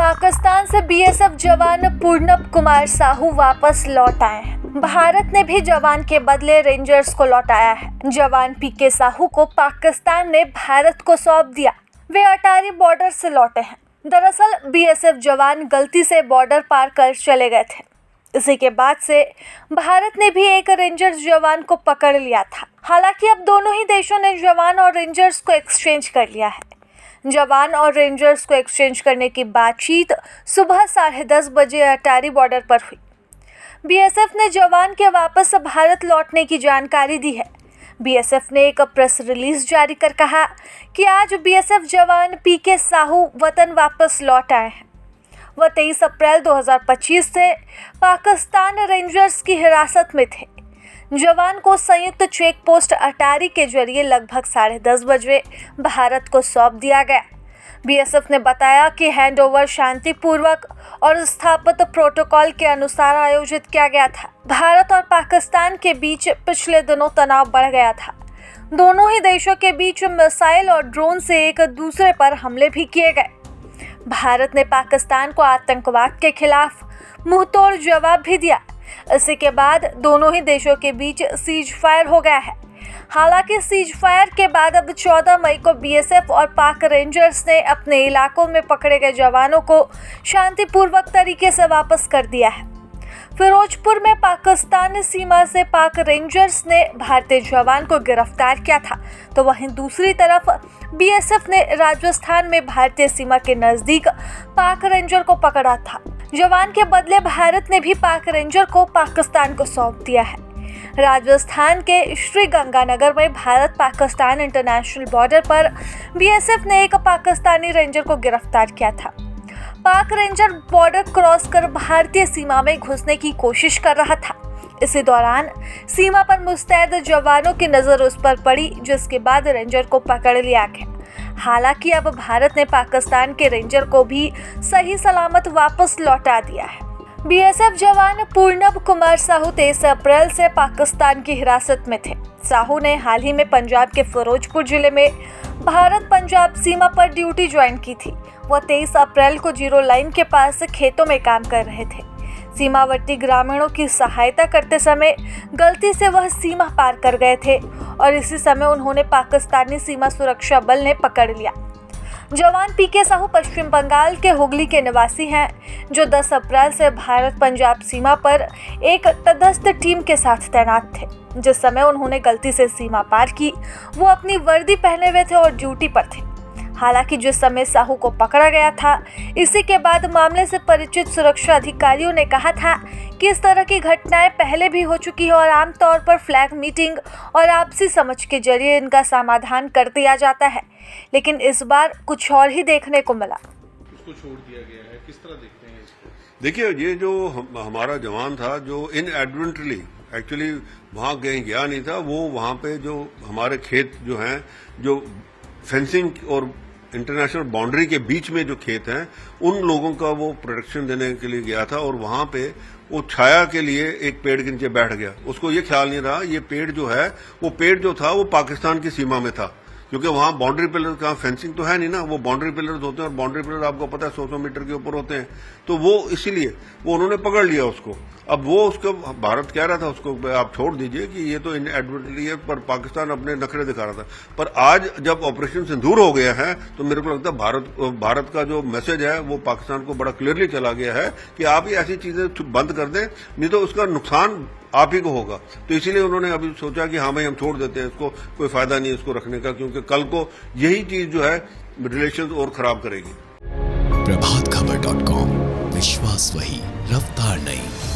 पाकिस्तान से बीएसएफ जवान पूर्णब कुमार साहू वापस लौट आए हैं। भारत ने भी जवान के बदले रेंजर्स को लौटाया है। जवान पीके साहू को पाकिस्तान ने भारत को सौंप दिया। वे अटारी बॉर्डर से लौटे हैं। दरअसल बीएसएफ जवान गलती से बॉर्डर पार कर चले गए थे। इसी के बाद से भारत ने भी एक रेंजर्स जवान को पकड़ लिया था। हालांकि अब दोनों ही देशों ने जवान और रेंजर्स को एक्सचेंज कर लिया है। जवान और रेंजर्स को एक्सचेंज करने की बातचीत सुबह 10:30 बजे अटारी बॉर्डर पर हुई। बीएसएफ ने जवान के वापस भारत लौटने की जानकारी दी है। बीएसएफ ने एक प्रेस रिलीज जारी कर कहा कि आज बीएसएफ जवान पीके साहू वतन वापस लौट आए हैं। वह 23 अप्रैल 2025 से पाकिस्तान रेंजर्स की हिरासत में थे। जवान को संयुक्त चेक पोस्ट अटारी के जरिए लगभग 10:30 बजे भारत को सौंप दिया गया। बीएसएफ ने बताया कि हैंडओवर शांतिपूर्वक और स्थापित प्रोटोकॉल के अनुसार आयोजित किया गया था। भारत और पाकिस्तान के बीच पिछले दिनों तनाव बढ़ गया था। दोनों ही देशों के बीच मिसाइल और ड्रोन से एक दूसरे पर हमले भी किए गए। भारत ने पाकिस्तान को आतंकवाद के खिलाफ मुंहतोड़ जवाब भी दिया। इसी के बाद दोनों ही देशों के बीच सीज फायर हो गया है। हालांकि सीज फायर के बाद अब 14 मई को बीएसएफ और पाक रेंजर्स ने अपने इलाकों में पकड़े गए जवानों को शांतिपूर्वक तरीके से वापस कर दिया है। फिरोजपुर में पाकिस्तान सीमा से पाक रेंजर्स ने भारतीय जवान को गिरफ्तार किया था, तो वहीं दूसरी तरफ बीएसएफ ने राजस्थान में भारतीय सीमा के नजदीक पाक रेंजर को पकड़ा था। जवान के बदले भारत ने भी पाक रेंजर को पाकिस्तान को सौंप दिया है। राजस्थान के श्री गंगानगर में भारत पाकिस्तान इंटरनेशनल बॉर्डर पर बीएसएफ ने एक पाकिस्तानी रेंजर को गिरफ्तार किया था। पाक रेंजर बॉर्डर क्रॉस कर भारतीय सीमा में घुसने की कोशिश कर रहा था। इसी दौरान सीमा पर मुस्तैद जवानों की नजर उस पर पड़ी, जिसके बाद रेंजर को पकड़ लिया गया। हालांकि अब भारत ने पाकिस्तान के रेंजर को भी सही सलामत वापस लौटा दिया है। बीएसएफ जवान पूर्णब कुमार साहू 23 अप्रैल से पाकिस्तान की हिरासत में थे। साहू ने हाल ही में पंजाब के फिरोजपुर जिले में भारत पंजाब सीमा पर ड्यूटी ज्वाइन की थी। वह 23 अप्रैल को जीरो लाइन के पास खेतों में काम कर रहे थे। सीमावर्ती ग्रामीणों की सहायता करते समय गलती से वह सीमा पार कर गए थे और इसी समय उन्होंने पाकिस्तानी सीमा सुरक्षा बल ने पकड़ लिया। जवान पीके साहू पश्चिम बंगाल के हुगली के निवासी हैं, जो 10 अप्रैल से भारत पंजाब सीमा पर एक तटस्थ टीम के साथ तैनात थे। जिस समय उन्होंने गलती से सीमा पार की, वो अपनी वर्दी पहने हुए थे और ड्यूटी पर थे। हालांकि जिस समय साहू को पकड़ा गया था, इसी के बाद मामले से परिचित सुरक्षा अधिकारियों ने कहा था कि इस तरह की घटनाएं पहले भी हो चुकी है और आमतौर पर फ्लैग मीटिंग और आपसी समझ के जरिए इनका समाधान कर दिया जाता है, लेकिन इस बार कुछ और ही देखने को मिला। उसको छोड़ दिया गया है, किस तरह देखते हैं इसको? देखिए, ये जो हमारा जवान था जो इनएडवेंटली एक्चुअली वहाँ कहीं गया नहीं था, वो वहाँ पे जो हमारे खेत जो हैं, जो फेंसिंग और इंटरनेशनल बाउंड्री के बीच में जो खेत हैं, उन लोगों का वो प्रोटेक्शन देने के लिए गया था और वहां पे वो छाया के लिए एक पेड़ के नीचे बैठ गया। उसको ये ख्याल नहीं रहा ये पेड़ जो है, वो पेड़ जो था वो पाकिस्तान की सीमा में था, क्योंकि वहां बाउंड्री पिलर का फेंसिंग तो है नहीं ना, वो बाउंड्री पिलर्स होते हैं और बाउंड्री पिलर आपको पता है 100 मीटर के ऊपर होते हैं, तो वो इसीलिए वो उन्होंने पकड़ लिया उसको। अब वो उसको भारत कह रहा था उसको आप छोड़ दीजिए कि ये तो इनएडवर्टली है, पर पाकिस्तान अपने नखरे दिखा रहा था। पर आज जब ऑपरेशन सिंदूर हो गया है तो मेरे को लगता है भारत का जो मैसेज है वो पाकिस्तान को बड़ा क्लियरली चला गया है कि आप ही ऐसी चीजें बंद कर दें, नहीं तो उसका नुकसान आप ही को होगा। तो इसीलिए उन्होंने अभी सोचा कि हाँ भाई हम छोड़ देते हैं इसको, कोई फायदा नहीं इसको रखने का, क्योंकि कल को यही चीज जो है रिलेशन और खराब करेगी। प्रभातखबर.com, विश्वास वही, रफ्तार नहीं।